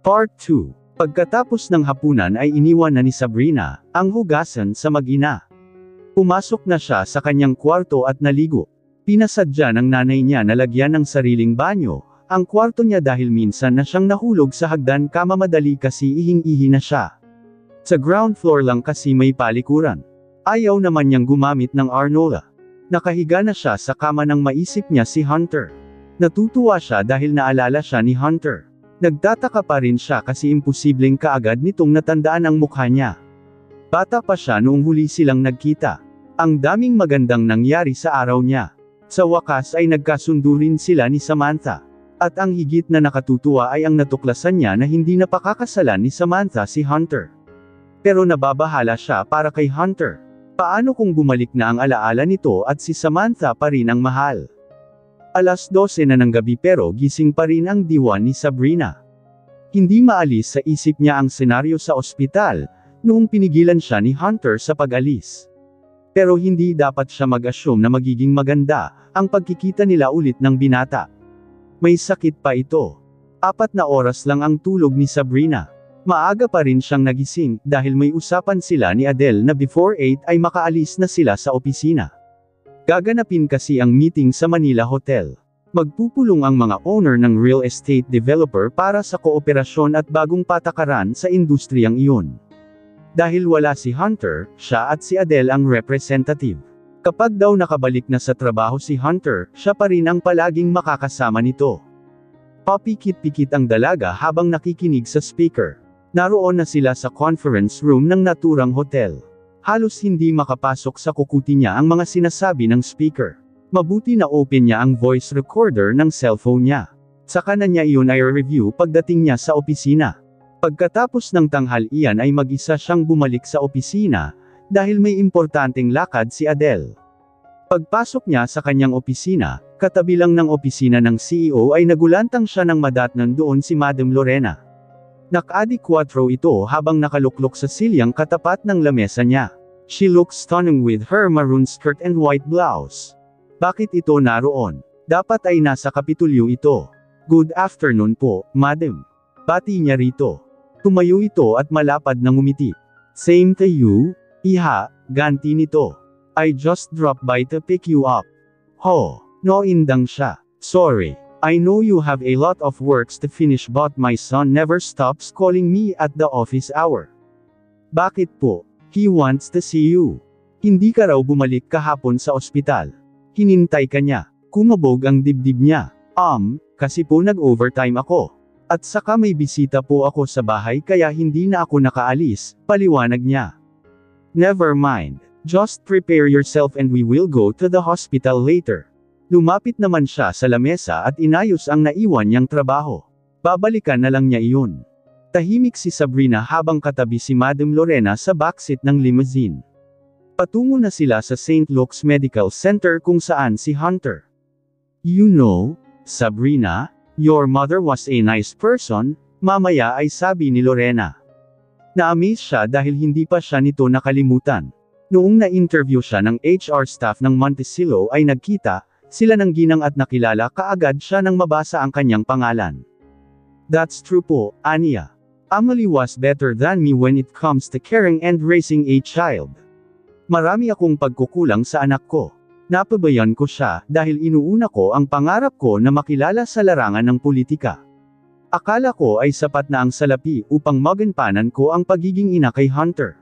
Part 2. Pagkatapos ng hapunan ay iniwan na ni Sabrina ang hugasan sa mag-ina. Pumasok na siya sa kanyang kwarto at naligo. Pinasadya ng nanay niya na lagyan ng sariling banyo ang kwarto niya dahil minsan na siyang nahulog sa hagdan kamamadali kasi ihing-ihi na siya. Sa ground floor lang kasi may palikuran. Ayaw naman niyang gumamit ng Arnola. Nakahiga na siya sa kama nang maisip niya si Hunter. Natutuwa siya dahil naalala siya ni Hunter. Nagtataka pa rin siya kasi imposibleng kaagad nitong natandaan ang mukha niya. Bata pa siya noong huli silang nagkita. Ang daming magandang nangyari sa araw niya. Sa wakas ay nagkasundo rin sila ni Samantha. At ang higit na nakatutuwa ay ang natuklasan niya na hindi na pakakasalan ni Samantha si Hunter. Pero nababahala siya para kay Hunter. Paano kung bumalik na ang alaala nito at si Samantha pa rin ang mahal? Alas 12 na ng gabi pero gising pa rin ang diwa ni Sabrina. Hindi maalis sa isip niya ang senaryo sa ospital, noong pinigilan siya ni Hunter sa pag-alis. Pero hindi dapat siya mag-assume na magiging maganda ang pagkikita nila ulit ng binata. May sakit pa ito. 4 na oras lang ang tulog ni Sabrina. Maaga pa rin siyang nagising dahil may usapan sila ni Adele na before 8 ay makaalis na sila sa opisina. Gaganapin kasi ang meeting sa Manila Hotel. Magpupulong ang mga owner ng real estate developer para sa kooperasyon at bagong patakaran sa industriyang iyon. Dahil wala si Hunter, siya at si Adele ang representative. Kapag daw nakabalik na sa trabaho si Hunter, siya pa rin ang palaging makakasama nito. Papikit-pikit ang dalaga habang nakikinig sa speaker. Naroon na sila sa conference room ng naturang hotel. Halos hindi makapasok sa kukuti niya ang mga sinasabi ng speaker. Mabuti na open niya ang voice recorder ng cellphone niya. Saka na niya iyon ay review pagdating niya sa opisina. Pagkatapos ng tanghalian ay mag-isa siyang bumalik sa opisina, dahil may importanteng lakad si Adele. Pagpasok niya sa kanyang opisina, katabi lang ng opisina ng CEO ay nagulantang siya ng madatnan doon si Madam Lorena. Naka-adi 4 ito habang nakaluklok sa silyang katapat ng lamesa niya. She looks stunning with her maroon skirt and white blouse. Bakit ito naroon? Dapat ay nasa kapitulyo ito. Good afternoon po, madam. Bati niya rito. Tumayo ito at malapad na ngumiti. Same to you, iha, ganti nito. I just dropped by to pick you up. Ho, noindang siya. Sorry. I know you have a lot of works to finish but my son never stops calling me at the office hour. Bakit po? He wants to see you. Hindi ka raw bumalik kahapon sa ospital. Hinintay ka niya. Kumabog ang dibdib niya. Kasi po nag-overtime ako. At saka may bisita po ako sa bahay kaya hindi na ako nakaalis, paliwanag niya. Never mind. Just prepare yourself and we will go to the hospital later. Lumapit naman siya sa lamesa at inayos ang naiwan niyang trabaho. Babalikan na lang niya iyon. Tahimik si Sabrina habang katabi si Madam Lorena sa backseat ng limousine. Patungo na sila sa St. Luke's Medical Center kung saan si Hunter. You know, Sabrina, your mother was a nice person, mamaya ay sabi ni Lorena. Na-amaze siya dahil hindi pa siya nito nakalimutan. Noong na-interview siya ng HR staff ng Montecillo ay nagkita, sila ng ginang at nakilala kaagad siya nang mabasa ang kanyang pangalan. That's true po, Anya. Emily was better than me when it comes to caring and raising a child. Marami akong pagkukulang sa anak ko. Napabayan ko siya dahil inuuna ko ang pangarap ko na makilala sa larangan ng politika. Akala ko ay sapat na ang salapi upang maganpanan ko ang pagiging ina kay Hunter.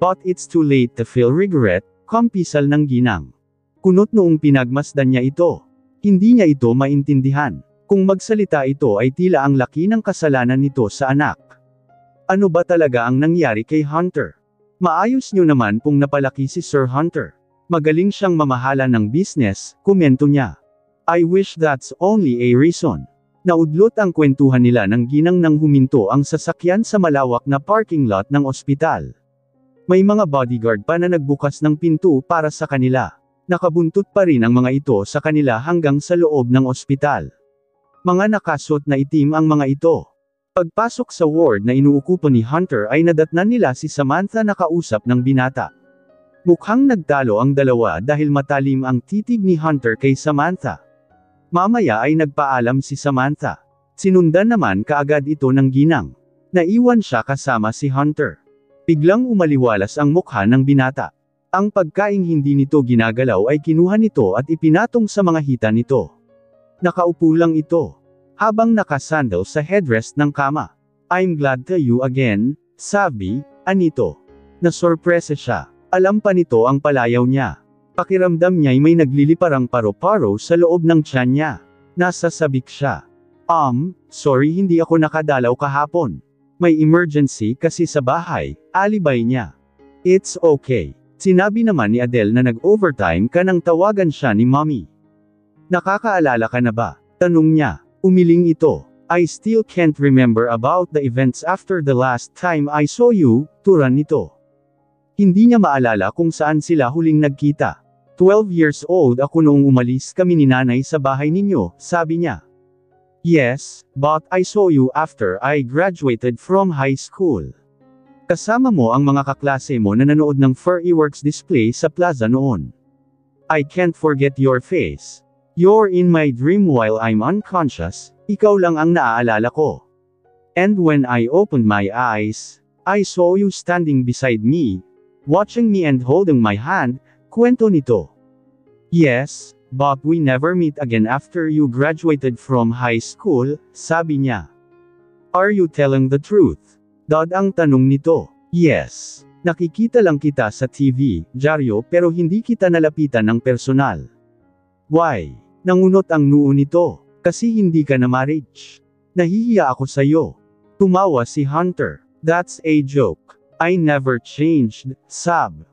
But it's too late to feel regret, kumpisal ng ginang. Kunot noong pinagmasdan niya ito. Hindi niya ito maintindihan. Kung magsalita ito ay tila ang laki ng kasalanan nito sa anak. Ano ba talaga ang nangyari kay Hunter? Maayos niyo naman kung napalaki si Sir Hunter. Magaling siyang mamahala ng business, komento niya. I wish that's only a reason. Naudlot ang kwentuhan nila ng ginang nang huminto ang sasakyan sa malawak na parking lot ng ospital. May mga bodyguard pa na nagbukas ng pinto para sa kanila. Nakabuntot pa rin ang mga ito sa kanila hanggang sa loob ng ospital. Mga nakasuot na itim ang mga ito. Pagpasok sa ward na inuukupan ni Hunter ay nadatnan nila si Samantha na kausap ng binata. Mukhang nagtalo ang dalawa dahil matalim ang titig ni Hunter kay Samantha. Mamaya ay nagpaalam si Samantha. Sinundan naman kaagad ito ng ginang. Naiwan siya kasama si Hunter. Biglang umaliwalas ang mukha ng binata. Ang pagkaing hindi nito ginagalaw ay kinuha nito at ipinatong sa mga hita nito. Nakaupo lang ito, habang nakasandal sa headrest ng kama. I'm glad to you again, sabi, anito. Nasorpresa siya. Alam pa nito ang palayaw niya. Pakiramdam niya'y may nagliliparang paro-paro sa loob ng tiyan niya. Nasasabik siya. Sorry hindi ako nakadalaw kahapon. May emergency kasi sa bahay, alibay niya. It's okay. Sinabi naman ni Adele na nag-overtime ka nang tawagan siya ni Mommy. Nakakaalala ka na ba? Tanong niya. Umiling ito. I still can't remember about the events after the last time I saw you, turan nito. Hindi niya maalala kung saan sila huling nagkita. 12 years old ako noong umalis kami ni nanay sa bahay ninyo, sabi niya. Yes, but I saw you after I graduated from high school. Kasama mo ang mga kaklase mo na nanood ng fireworks display sa plaza noon. I can't forget your face. You're in my dream while I'm unconscious, ikaw lang ang naaalala ko. And when I opened my eyes, I saw you standing beside me, watching me and holding my hand, kwento nito. Yes, but we never meet again after you graduated from high school, sabi niya. Are you telling the truth? Dad ang tanong nito. Yes. Nakikita lang kita sa TV, dyaryo pero hindi kita nalapitan ng personal. Why? Nangunot ang noo nito. Kasi hindi ka na marriage. Nahihiya ako sa'yo. Tumawa si Hunter. That's a joke. I never changed, Sab.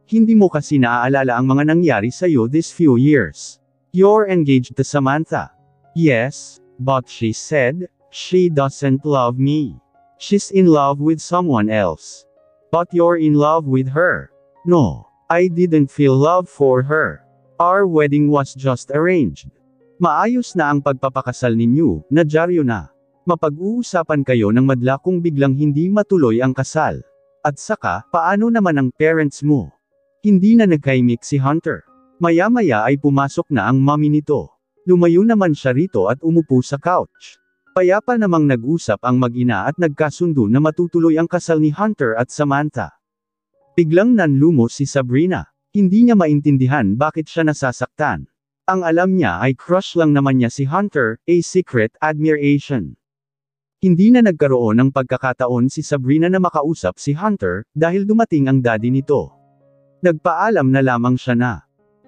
Hindi mo kasi naaalala ang mga nangyari sa'yo this few years. You're engaged to Samantha. Yes, but she said, she doesn't love me. She's in love with someone else. But you're in love with her. No, I didn't feel love for her. Our wedding was just arranged. Maayos na ang pagpapakasal ninyo, na dyaryo na. Mapag-uusapan kayo ng madla kung biglang hindi matuloy ang kasal. At saka, paano naman ang parents mo? Hindi na nagkaimik si Hunter. Maya-maya ay pumasok na ang mommy nito. Lumayo naman siya rito at umupo sa couch. Payapa namang nag-usap ang mag-ina at nagkasundo na matutuloy ang kasal ni Hunter at Samantha. Biglang nanlumos si Sabrina. Hindi niya maintindihan bakit siya nasasaktan. Ang alam niya ay crush lang naman niya si Hunter, a secret admiration. Hindi na nagkaroon ng pagkakataon si Sabrina na makausap si Hunter, dahil dumating ang daddy nito. Nagpaalam na lamang siya na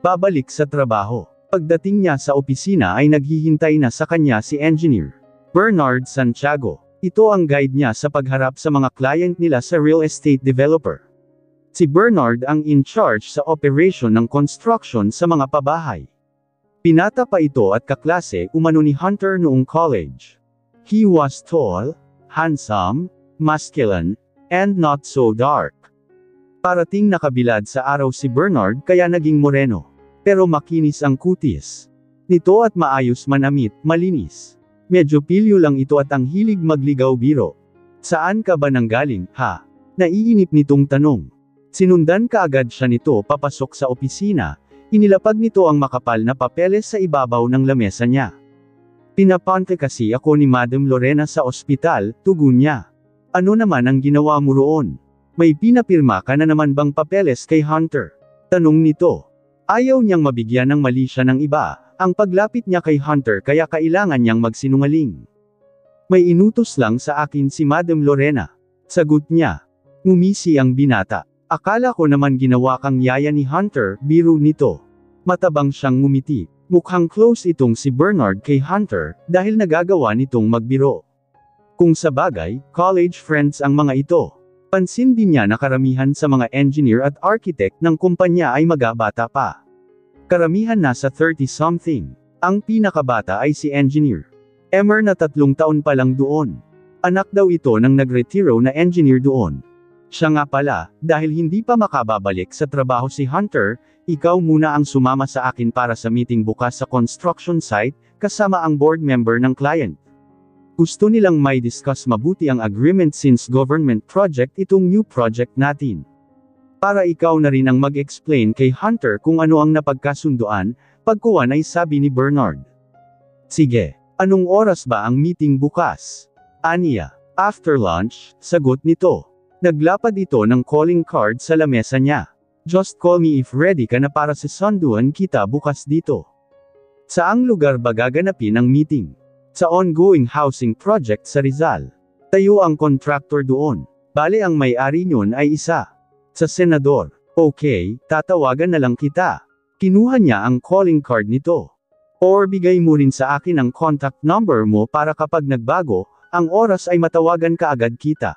babalik sa trabaho. Pagdating niya sa opisina ay naghihintay na sa kanya si Engineer Bernard Santiago. Ito ang guide niya sa pagharap sa mga client nila sa real estate developer. Si Bernard ang in charge sa operation ng construction sa mga pabahay. Pinata pa ito at kaklase umano ni Hunter noong college. He was tall, handsome, masculine, and not so dark. Parating nakabilad sa araw si Bernard kaya naging moreno. Pero makinis ang kutis nito at maayos manamit, malinis. Medyo pilyo lang ito at ang hilig magligaw biro. Saan ka ba nanggaling, ha? Naiinip nitong tanong. Sinundan kaagad siya nito papasok sa opisina, inilapag nito ang makapal na papeles sa ibabaw ng lamesa niya. Pinapante kasi ako ni Madam Lorena sa ospital, tugon niya. Ano naman ang ginawa mo roon? May pinapirma ka na naman bang papeles kay Hunter? Tanong nito. Ayaw niyang mabigyan ng mali siya ng iba, ang paglapit niya kay Hunter kaya kailangan niyang magsinungaling. May inutos lang sa akin si Madam Lorena. Sagot niya. Ngumisi ang binata. Akala ko naman ginawa kang yaya ni Hunter, biro nito. Matabang siyang ngumiti. Mukhang close itong si Bernard kay Hunter, dahil nagagawa nitong magbiro. Kung sa bagay, college friends ang mga ito. Pansin din niya na karamihan sa mga engineer at architect ng kumpanya ay magabata pa. Karamihan nasa 30-something. Ang pinakabata ay si engineer Emer na 3 taon pa lang doon. Anak daw ito ng nagretiro na engineer doon. Siya nga pala, dahil hindi pa makababalik sa trabaho si Hunter, ikaw muna ang sumama sa akin para sa meeting bukas sa construction site, kasama ang board member ng client. Gusto nilang may discuss mabuti ang agreement since government project itong new project natin. Para ikaw na rin ang mag-explain kay Hunter kung ano ang napagkasunduan, pagkuwan ay sabi ni Bernard. Sige, Anong oras ba ang meeting bukas? Aniya. After lunch, sagot nito. Naglapad ito ng calling card sa lamesa niya. Just call me if ready ka na para sisunduan kita bukas dito. Saang lugar ba gaganapin ang meeting? Sa ongoing housing project sa Rizal. Tayo ang contractor doon. Bale ang may-ari niyon ay isa. Sa senador. Okay, tatawagan na lang kita. Kinuha niya ang calling card nito. Or bigay mo rin sa akin ang contact number mo para kapag nagbago, ang oras ay matawagan ka agad kita.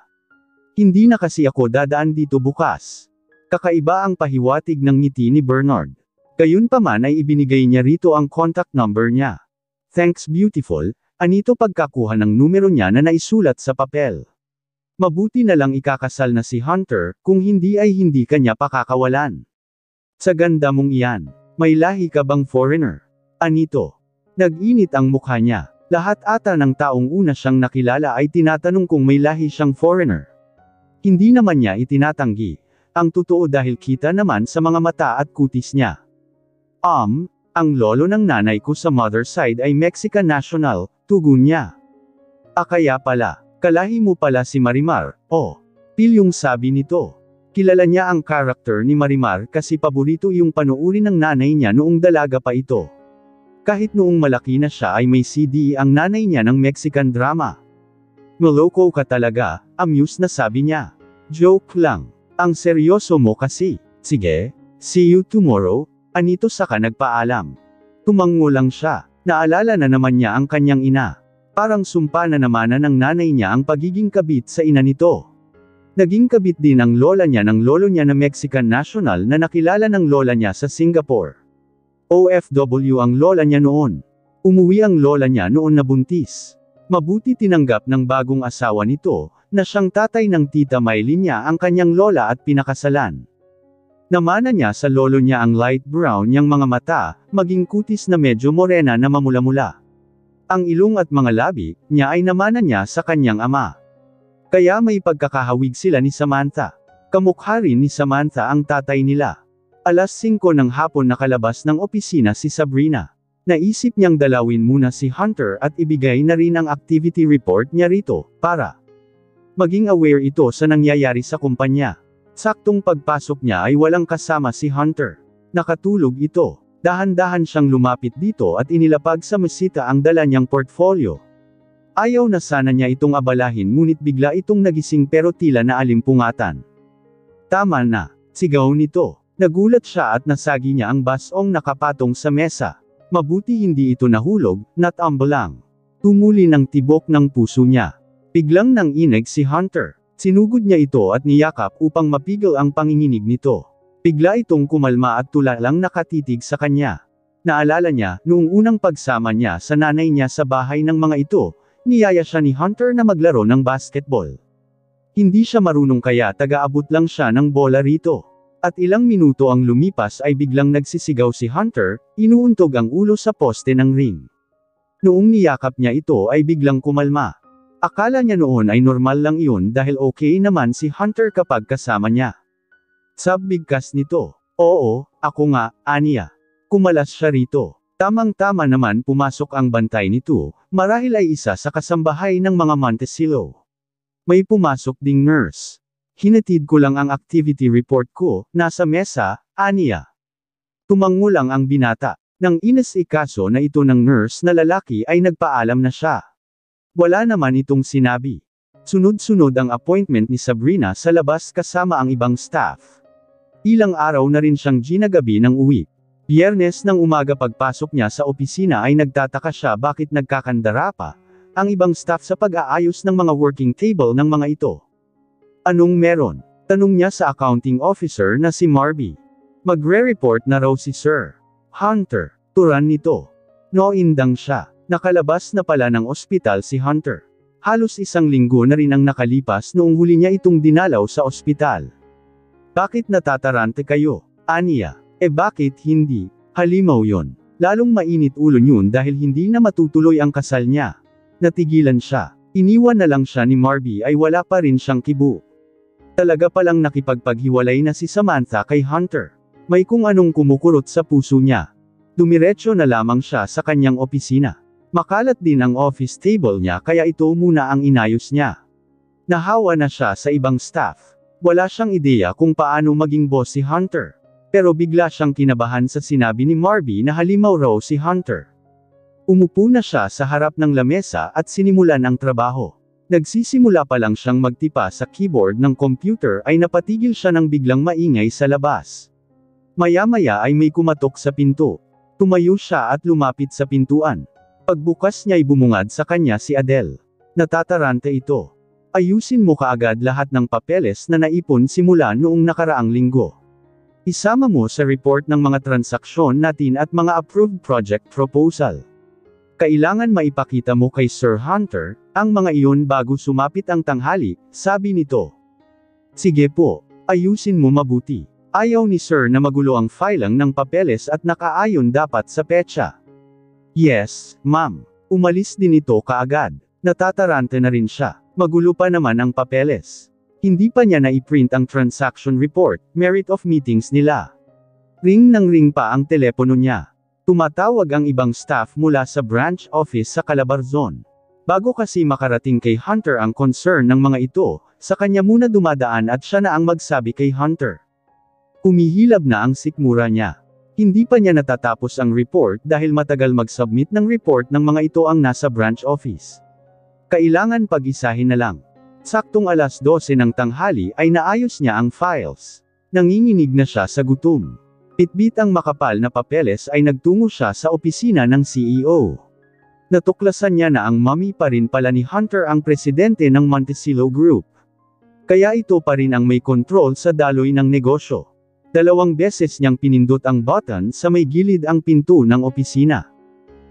Hindi na kasi ako dadaan dito bukas. Kakaiba ang pahiwatig ng ngiti ni Bernard. Gayunpaman ay ibinigay niya rito ang contact number niya. Thanks beautiful, anito pagkakuha ng numero niya na naisulat sa papel. Mabuti na lang ikakasal na si Hunter, kung hindi ay hindi kanya pakakawalan. Sa ganda mong iyan, may lahi ka bang foreigner? Anito. Nag-init ang mukha niya. Lahat ata ng taong una siyang nakilala ay tinatanong kung may lahi siyang foreigner. Hindi naman niya itinatanggi. Ang totoo dahil kita naman sa mga mata at kutis niya. Ang lolo ng nanay ko sa mother side ay Mexican national, tugon niya. Kaya pala, kalahi mo pala si Marimar, pilyong sabi nito. Kilala niya ang karakter ni Marimar kasi paborito yung panuuri ng nanay niya noong dalaga pa ito. Kahit noong malaki na siya ay may CD ang nanay niya ng Mexican drama. Maloko ka talaga, amuse na sabi niya. Joke lang. Ang seryoso mo kasi. Sige, see you tomorrow, anito saka nagpaalam. Tumango lang siya. Naalala na naman niya ang kanyang ina. Parang sumpa na naman ng nanay niya ang pagiging kabit sa ina nito. Naging kabit din ang lola niya ng lolo niya na Mexican national na nakilala ng lola niya sa Singapore. OFW ang lola niya noon. Umuwi ang lola niya noon na buntis. Mabuti tinanggap ng bagong asawa nito, na siyang tatay ng tita Maylin niya ang kanyang lola at pinakasalan. Namana niya sa lolo niya ang light brown niyang mga mata, maging kutis na medyo morena na mamula-mula. Ang ilong at mga labi niya ay namana niya sa kanyang ama. Kaya may pagkakahawig sila ni Samantha. Kamukha rin ni Samantha ang tatay nila. Alas 5 ng hapon nakalabas ng opisina si Sabrina. Naisip niyang dalawin muna si Hunter at ibigay na rin ang activity report niya rito, para maging aware ito sa nangyayari sa kumpanya. Saktong pagpasok niya ay walang kasama si Hunter. Nakatulog ito. Dahan-dahan siyang lumapit dito at inilapag sa mesita ang dala niyang portfolio. Ayaw na sana niya itong abalahin ngunit bigla itong nagising pero tila na alimpungatan. Tama na, sigaw nito. Nagulat siya at nasagi niya ang basong nakapatong sa mesa. Mabuti hindi ito nahulog, natumble lang. Tumuli ng tibok ng puso niya. Biglang nanginig si Hunter. Sinugod niya ito at niyakap upang mapigil ang panginginig nito. Bigla itong kumalma at tula lang nakatitig sa kanya. Naalala niya, noong unang pagsama niya sa nanay niya sa bahay ng mga ito, niyaya siya ni Hunter na maglaro ng basketball. Hindi siya marunong kaya taga-abot lang siya ng bola rito. At ilang minuto ang lumipas ay biglang nagsisigaw si Hunter, inuuntog ang ulo sa poste ng ring. Noong niyakap niya ito ay biglang kumalma. Akala niya noon ay normal lang iyon dahil okay naman si Hunter kapag kasama niya. Sabbigkas nito. Oo, ako nga, aniya. Kumalas siya rito. Tamang-tama naman pumasok ang bantay nito, marahil ay isa sa kasambahay ng mga Montecillo. May pumasok ding nurse. Hinatid ko lang ang activity report ko, nasa mesa, aniya. Tumango lang ang binata. Nang inas-ikaso na ito ng nurse na lalaki ay nagpaalam na siya. Wala naman itong sinabi. Sunod-sunod ang appointment ni Sabrina sa labas kasama ang ibang staff. Ilang araw na rin siyang ginagabi ng uwi. Biyernes ng umaga pagpasok niya sa opisina ay nagtataka siya bakit nagkakandara pa ang ibang staff sa pag-aayos ng mga working table ng mga ito. Anong meron? Tanong niya sa accounting officer na si Marby. Magre-report na raw si Sir Hunter. Turan nito. Noindang siya. Nakalabas na pala ng ospital si Hunter. Halos isang linggo na rin ang nakalipas noong huli niya itong dinalaw sa ospital. Bakit natatarante kayo? Aniya. Bakit hindi? Halimaw yon. Lalong mainit ulo yun dahil hindi na matutuloy ang kasal niya. Natigilan siya. Iniwan na lang siya ni Marby ay wala pa rin siyang kibo. Talaga palang nakipagpaghiwalay na si Samantha kay Hunter. May kung anong kumukurot sa puso niya. Dumiretso na lamang siya sa kanyang opisina. Makalat din ang office table niya kaya ito muna ang inayos niya. Nahawa na siya sa ibang staff. Wala siyang ideya kung paano maging boss si Hunter. Pero bigla siyang kinabahan sa sinabi ni Marby na halimaw raw si Hunter. Umupo na siya sa harap ng lamesa at sinimulan ang trabaho. Nagsisimula pa lang siyang magtipa sa keyboard ng computer ay napatigil siya ng biglang maingay sa labas. Maya-maya ay may kumatok sa pinto. Tumayo siya at lumapit sa pintuan. Pagbukas niya ay bumungad sa kanya si Adele. Natataranta ito. Ayusin mo kaagad lahat ng papeles na naipon simula noong nakaraang linggo. Isama mo sa report ng mga transaksyon natin at mga approved project proposal. Kailangan maipakita mo kay Sir Hunter, ang mga iyon bago sumapit ang tanghali, sabi nito. Sige po, ayusin mo mabuti. Ayaw ni Sir na magulo ang filing ng papeles at nakaayon dapat sa petsa. Yes, ma'am. Umalis din ito kaagad. Natataranta na rin siya. Magulo pa naman ang papeles. Hindi pa niya na-print ang transaction report, merit of meetings nila. Ring ng ring pa ang telepono niya. Tumatawag ang ibang staff mula sa branch office sa Calabarzon. Bago kasi makarating kay Hunter ang concern ng mga ito, sa kanya muna dumadaan at siya na ang magsabi kay Hunter. Humihilab na ang sikmura niya. Hindi pa niya natatapos ang report dahil matagal mag-submit ng report ng mga ito ang nasa branch office. Kailangan pag-isahin na lang. Saktong alas 12 ng tanghali ay naayos niya ang files. Nanginginig na siya sa gutom. Bitbit ang makapal na papeles ay nagtungo siya sa opisina ng CEO. Natuklasan niya na ang mami pa rin pala ni Hunter ang presidente ng Montecillo Group. Kaya ito pa rin ang may kontrol sa daloy ng negosyo. 2 beses niyang pinindot ang button sa may gilid ang pinto ng opisina.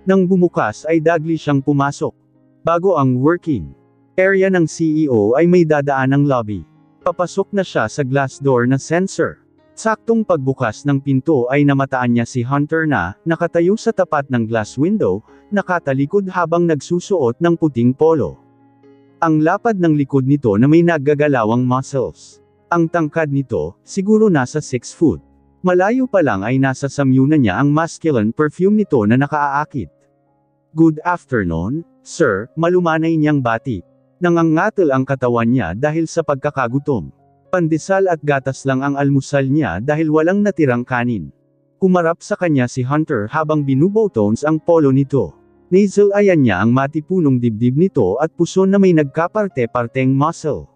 Nang bumukas ay dagli siyang pumasok. Bago ang working area ng CEO ay may dadaan ng lobby. Papasok na siya sa glass door na sensor. Saktong pagbukas ng pinto ay namataan niya si Hunter na, nakatayo sa tapat ng glass window, nakatalikod habang nagsusuot ng puting polo. Ang lapad ng likod nito na may naggagalawang muscles. Ang tangkad nito, siguro nasa 6 foot. Malayo pa lang ay nasa samyu na niya ang masculine perfume nito na nakaaakit. Good afternoon, sir, malumanay niyang bati. Nangangatal ang katawan niya dahil sa pagkakagutom. Pandesal at gatas lang ang almusal niya dahil walang natirang kanin. Kumarap sa kanya si Hunter habang binubotones ang polo nito. Nasal ayan niya ang matipunong dibdib nito at puso na may nagkaparte-parteng muscle.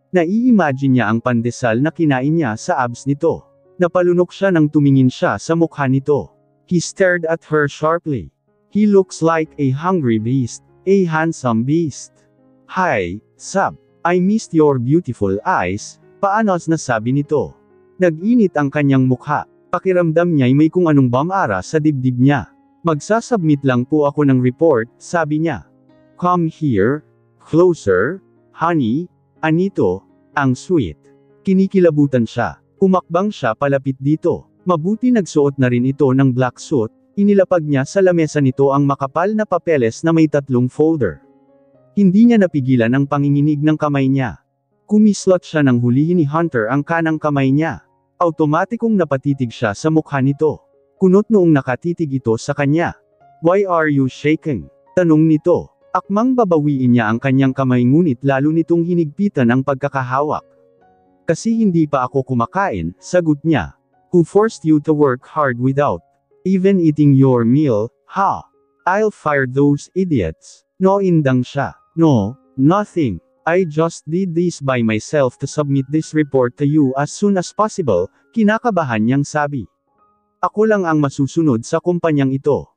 Nai-imagine niya ang pandesal na kinain niya sa abs nito. Napalunok siya nang tumingin siya sa mukha nito. He stared at her sharply. He looks like a hungry beast, a handsome beast. Hi, sub. I missed your beautiful eyes, paanos na sabi nito. Nag-init ang kanyang mukha. Pakiramdam niya'y may kung anong bamara sa dibdib niya. Magsasubmit lang po ako ng report, sabi niya. Come here, closer, honey. Anito, ang sweet. Kinikilabutan siya. Umakbang siya palapit dito. Mabuti nagsuot na rin ito ng black suit, inilapag niya sa lamesa nito ang makapal na papeles na may 3 folder. Hindi niya napigilan ang panginginig ng kamay niya. Kumislot siya nang hulihin ni Hunter ang kanang kamay niya. Automatikong napatitig siya sa mukha nito. Kunot noong nakatitig ito sa kanya. Why are you shaking? Tanong nito. Akmang babawiin niya ang kanyang kamay ngunit lalo nitong hinigpitan ang pagkakahawak. Kasi hindi pa ako kumakain, sagot niya. Who forced you to work hard without even eating your meal, ha? I'll fire those idiots. Noindang siya. No, nothing. I just did this by myself to submit this report to you as soon as possible, kinakabahan niyang sabi. Ako lang ang masusunod sa kumpanyang ito.